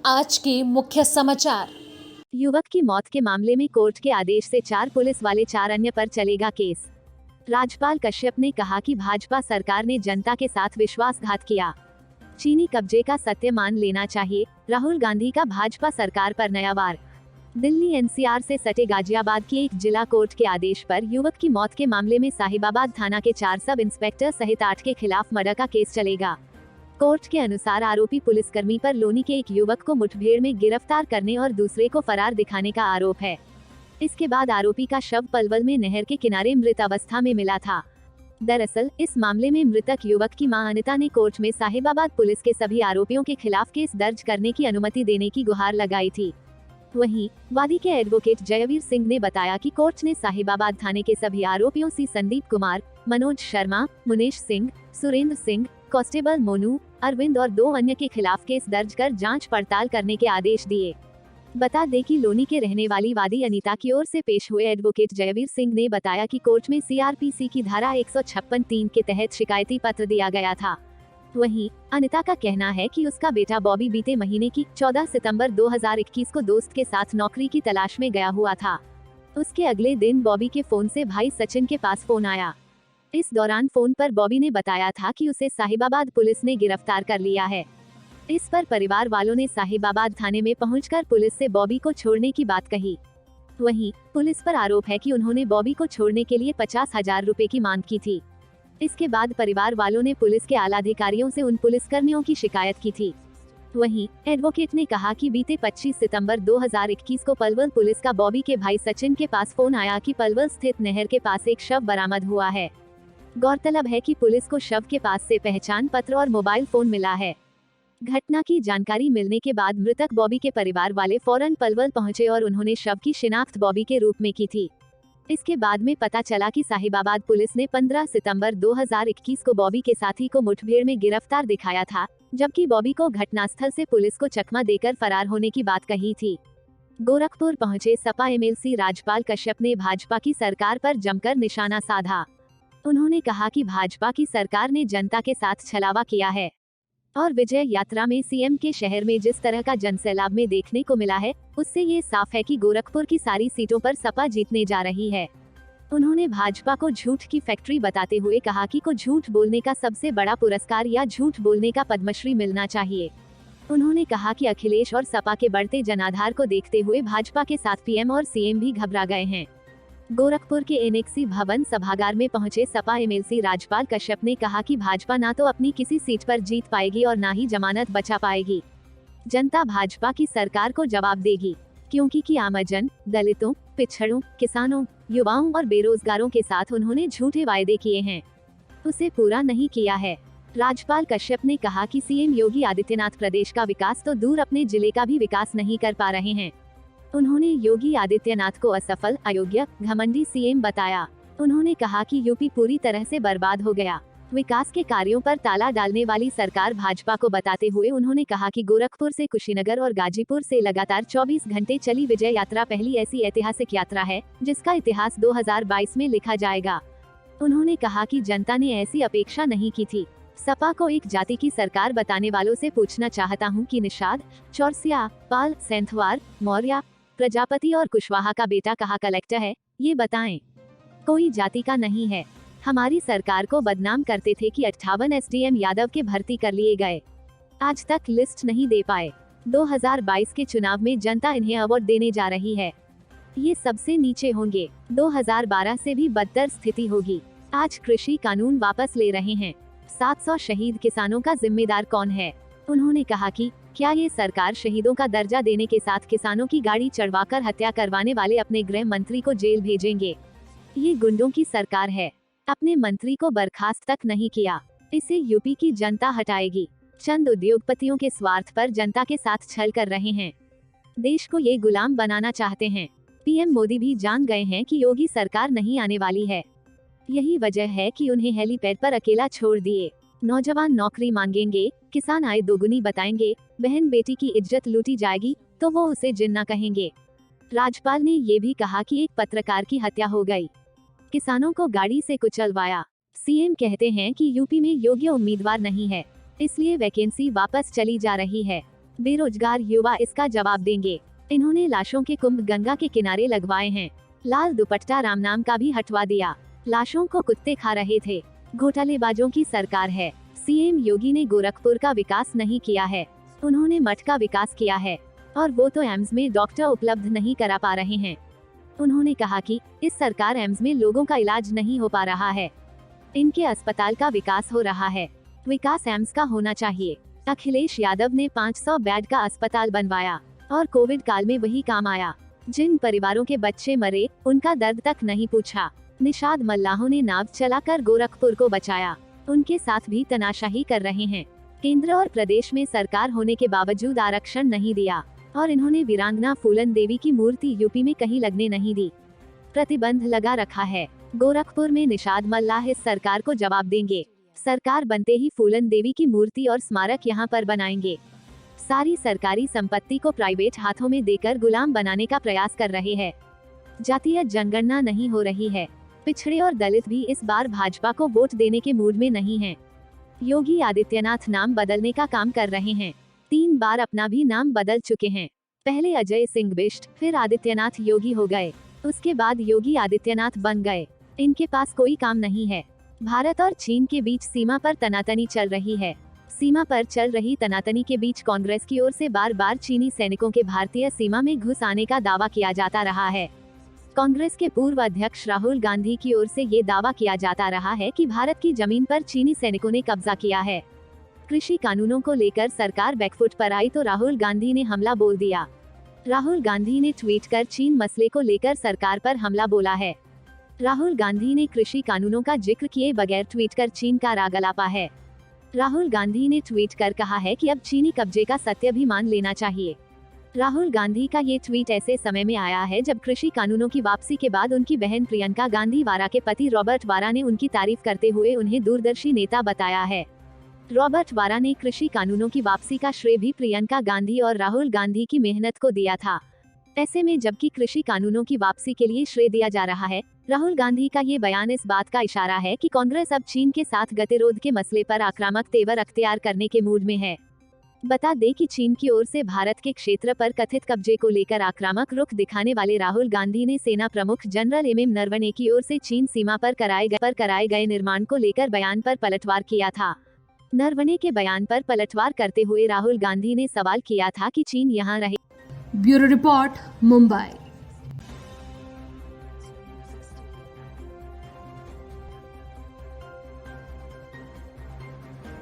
आज के मुख्य समाचार। युवक की मौत के मामले में कोर्ट के आदेश से 4 पुलिस वाले 4 अन्य पर चलेगा केस। राज्यपाल कश्यप ने कहा कि भाजपा सरकार ने जनता के साथ विश्वासघात किया। चीनी कब्जे का सत्य मान लेना चाहिए, राहुल गांधी का भाजपा सरकार पर नया वार। दिल्ली एनसीआर से सटे गाजियाबाद की एक जिला कोर्ट के आदेश पर युवक की मौत के मामले में साहिबाबाद थाना के 4 सब इंस्पेक्टर सहित 8 के खिलाफ मर्डर का केस चलेगा। कोर्ट के अनुसार आरोपी पुलिसकर्मी पर लोनी के एक युवक को मुठभेड़ में गिरफ्तार करने और दूसरे को फरार दिखाने का आरोप है। इसके बाद आरोपी का शव पलवल में नहर के किनारे मृत अवस्था में मिला था। दरअसल इस मामले में मृतक युवक की मां अनिता ने कोर्ट में साहिबाबाद पुलिस के सभी आरोपियों के खिलाफ केस दर्ज करने की अनुमति देने की गुहार लगाई थी। वहीं वादी के एडवोकेट जयवीर सिंह ने बताया कि कोर्ट ने साहिबाबाद थाने के सभी आरोपियों से संदीप कुमार, मनोज शर्मा, मुनेश सिंह, सुरेंद्र सिंह, कांस्टेबल मोनू, अरविंद और 2 अन्य के खिलाफ केस दर्ज कर जांच पड़ताल करने के आदेश दिए। बता दें कि लोनी के रहने वाली वादी अनीता की ओर से पेश हुए एडवोकेट जयवीर सिंह ने बताया कि कोर्ट में सीआरपीसी की धारा 156(3) के तहत शिकायती पत्र दिया गया था। वहीं अनीता का कहना है कि उसका बेटा बॉबी बीते महीने की 14 सितंबर 2021 को दोस्त के साथ नौकरी की तलाश में गया हुआ था। उसके अगले दिन बॉबी के फोन से भाई सचिन के पास फोन आया। इस दौरान फोन पर बॉबी ने बताया था कि उसे साहिबाबाद पुलिस ने गिरफ्तार कर लिया है। इस पर परिवार वालों ने साहिबाबाद थाने में पहुंचकर पुलिस से बॉबी को छोड़ने की बात कही। वहीं पुलिस पर आरोप है कि उन्होंने बॉबी को छोड़ने के लिए 50,000 रुपए की मांग की थी। इसके बाद परिवार वालों ने पुलिस के आला अधिकारियों से उन पुलिसकर्मियों की शिकायत की थी। वहीं एडवोकेट ने कहा कि बीते 25 सितंबर 2021 को पलवल पुलिस का बॉबी के भाई सचिन के पास फोन आया कि पलवल स्थित नहर के पास एक शव बरामद हुआ है। गौरतलब है कि पुलिस को शव के पास से पहचान पत्र और मोबाइल फोन मिला है। घटना की जानकारी मिलने के बाद मृतक बॉबी के परिवार वाले फौरन पलवल पहुंचे और उन्होंने शव की शिनाख्त बॉबी के रूप में की थी। इसके बाद में पता चला कि साहिबाबाद पुलिस ने 15 सितंबर 2021 को बॉबी के साथी को मुठभेड़ में गिरफ्तार दिखाया था, जबकि बॉबी को घटनास्थल से पुलिस को चकमा देकर फरार होने की बात कही थी। गोरखपुर पहुंचे सपा एमएलसी राज्यपाल कश्यप ने भाजपा की सरकार पर जमकर निशाना साधा। उन्होंने कहा कि भाजपा की सरकार ने जनता के साथ छलावा किया है और विजय यात्रा में सीएम के शहर में जिस तरह का जनसैलाब में देखने को मिला है, उससे ये साफ है कि गोरखपुर की सारी सीटों पर सपा जीतने जा रही है। उन्होंने भाजपा को झूठ की फैक्ट्री बताते हुए कहा कि को झूठ बोलने का सबसे बड़ा पुरस्कार या झूठ बोलने का पद्मश्री मिलना चाहिए। उन्होंने कहा कि अखिलेश और सपा के बढ़ते जनाधार को देखते हुए भाजपा के साथ पीएम और सीएम भी घबरा गए हैं। गोरखपुर के एनेक्सी भवन सभागार में पहुंचे सपा एमएलसी राज्यपाल कश्यप ने कहा कि भाजपा ना तो अपनी किसी सीट पर जीत पाएगी और ना ही जमानत बचा पाएगी। जनता भाजपा की सरकार को जवाब देगी, क्योंकि कि आमजन, दलितों, पिछड़ों, किसानों, युवाओं और बेरोजगारों के साथ उन्होंने झूठे वायदे किए हैं, उसे पूरा नहीं किया है। राज्यपाल कश्यप ने कहा कि सीएम योगी आदित्यनाथ प्रदेश का विकास तो दूर अपने जिले का भी विकास नहीं कर पा रहे हैं। उन्होंने योगी आदित्यनाथ को असफल, अयोग्य, घमंडी सीएम बताया। उन्होंने कहा कि यूपी पूरी तरह से बर्बाद हो गया। विकास के कार्यों पर ताला डालने वाली सरकार भाजपा को बताते हुए उन्होंने कहा कि गोरखपुर से कुशीनगर और गाजीपुर से लगातार 24 घंटे चली विजय यात्रा पहली ऐसी ऐतिहासिक यात्रा है जिसका इतिहास 2022 में लिखा जाएगा। उन्होंने कहा कि जनता ने ऐसी अपेक्षा नहीं की थी। सपा को एक जाति की सरकार बताने वालों से पूछना चाहता हूं कि निषाद, चौरसिया, पाल, सेंथवार, मौर्य, प्रजापति और कुशवाहा का बेटा कहाँ कलेक्टर है, ये बताएं। कोई जाति का नहीं है। हमारी सरकार को बदनाम करते थे कि 58 एसडीएम यादव के भर्ती कर लिए गए, आज तक लिस्ट नहीं दे पाए। 2022 के चुनाव में जनता इन्हें अवार्ड देने जा रही है। ये सबसे नीचे होंगे। 2012 से भी बदतर स्थिति होगी। आज कृषि कानून वापस ले रहे हैं। 700 शहीद किसानों का जिम्मेदार कौन है? उन्होंने कहा कि क्या ये सरकार शहीदों का दर्जा देने के साथ किसानों की गाड़ी चढ़वाकर हत्या करवाने वाले अपने गृह मंत्री को जेल भेजेंगे? ये गुंडों की सरकार है। अपने मंत्री को बर्खास्त तक नहीं किया, इसे यूपी की जनता हटाएगी। चंद उद्योगपतियों के स्वार्थ पर जनता के साथ छल कर रहे हैं। देश को ये गुलाम बनाना चाहते हैं। पीएम मोदी भी जान गए हैं कि योगी सरकार नहीं आने वाली है। यही वजह है कि उन्हें हेलीपैड पर अकेला छोड़ दिए। नौजवान नौकरी मांगेंगे, किसान आय दोगुनी बताएंगे, बहन बेटी की इज्जत लूटी जाएगी तो वो उसे जिन्ना कहेंगे। राज्यपाल ने ये भी कहा कि एक पत्रकार की हत्या हो गई, किसानों को गाड़ी से कुचलवाया। सीएम कहते हैं कि यूपी में योग्य उम्मीदवार नहीं है, इसलिए वैकेंसी वापस चली जा रही है। बेरोजगार युवा इसका जवाब देंगे। इन्होंने लाशों के कुंभ गंगा के किनारे लगवाए हैं। लाल दुपट्टा राम नाम का भी हटवा दिया। लाशों को कुत्ते खा रहे थे। घोटालेबाजों की सरकार है। सीएम योगी ने गोरखपुर का विकास नहीं किया है, उन्होंने मठ का विकास किया है, और वो तो एम्स में डॉक्टर उपलब्ध नहीं करा पा रहे हैं। उन्होंने कहा कि इस सरकार एम्स में लोगों का इलाज नहीं हो पा रहा है, इनके अस्पताल का विकास हो रहा है। विकास एम्स का होना चाहिए। अखिलेश यादव ने 500 बेड का अस्पताल बनवाया और कोविड काल में वही काम आया। जिन परिवारों के बच्चे मरे उनका दर्द तक नहीं पूछा। निषाद मल्लाहों ने नाव चलाकर गोरखपुर को बचाया, उनके साथ भी तनाशाही कर रहे हैं। केंद्र और प्रदेश में सरकार होने के बावजूद आरक्षण नहीं दिया और इन्होंने वीरांगना फूलन देवी की मूर्ति यूपी में कहीं लगने नहीं दी। प्रतिबंध लगा रखा है। गोरखपुर में निषाद मल्लाह इस सरकार को जवाब देंगे। सरकार बनते ही फूलन देवी की मूर्ति और स्मारक यहाँ पर बनाएंगे। सारी सरकारी संपत्ति को प्राइवेट हाथों में देकर गुलाम बनाने का प्रयास कर रहे हैं। जातीय जनगणना नहीं हो रही है। पिछड़े और दलित भी इस बार भाजपा को वोट देने के मूड में नहीं हैं। योगी आदित्यनाथ नाम बदलने का काम कर रहे हैं। 3 बार अपना भी नाम बदल चुके हैं। पहले अजय सिंह बिष्ट, फिर आदित्यनाथ योगी हो गए, उसके बाद योगी आदित्यनाथ बन गए। इनके पास कोई काम नहीं है। भारत और चीन के बीच सीमा पर तनातनी चल रही है। सीमा पर चल रही तनातनी के बीच कांग्रेस की ओर से बार बार चीनी सैनिकों के भारतीय सीमा में घुस आने का दावा किया जाता रहा है। कांग्रेस के पूर्व अध्यक्ष राहुल गांधी की ओर से ये दावा किया जाता रहा है कि भारत की जमीन पर चीनी सैनिकों ने कब्जा किया है। कृषि कानूनों को लेकर सरकार बैकफुट पर आई तो राहुल गांधी ने हमला बोल दिया। राहुल गांधी ने ट्वीट कर चीन मसले को लेकर सरकार पर हमला बोला है। राहुल गांधी ने कृषि कानूनों का जिक्र किए बगैर ट्वीट कर चीन का राग अलापा है। राहुल गांधी ने ट्वीट कर कहा है कि अब चीनी कब्जे का सत्य भी मान लेना चाहिए। राहुल गांधी का ये ट्वीट ऐसे समय में आया है जब कृषि कानूनों की वापसी के बाद उनकी बहन प्रियंका गांधी वारा के पति रॉबर्ट वारा ने उनकी तारीफ करते हुए उन्हें दूरदर्शी नेता बताया है। रॉबर्ट वारा ने कृषि कानूनों की वापसी का श्रेय भी प्रियंका गांधी और राहुल गांधी की मेहनत को दिया था। ऐसे में जबकि कृषि कानूनों की वापसी के लिए श्रेय दिया जा रहा है, राहुल गांधी का ये बयान इस बात का इशारा है कि कांग्रेस अब चीन के साथ गतिरोध के मसले पर आक्रामक तेवर अख्तियार करने के मूड में है। बता दें कि चीन की ओर से भारत के क्षेत्र पर कथित कब्जे को लेकर आक्रामक रुख दिखाने वाले राहुल गांधी ने सेना प्रमुख जनरल एमएम नरवणे की ओर से चीन सीमा पर कराए गए निर्माण को लेकर बयान पर पलटवार किया था। नरवणे के बयान पर पलटवार करते हुए राहुल गांधी ने सवाल किया था कि चीन यहाँ रहे। Bureau report, Mumbai.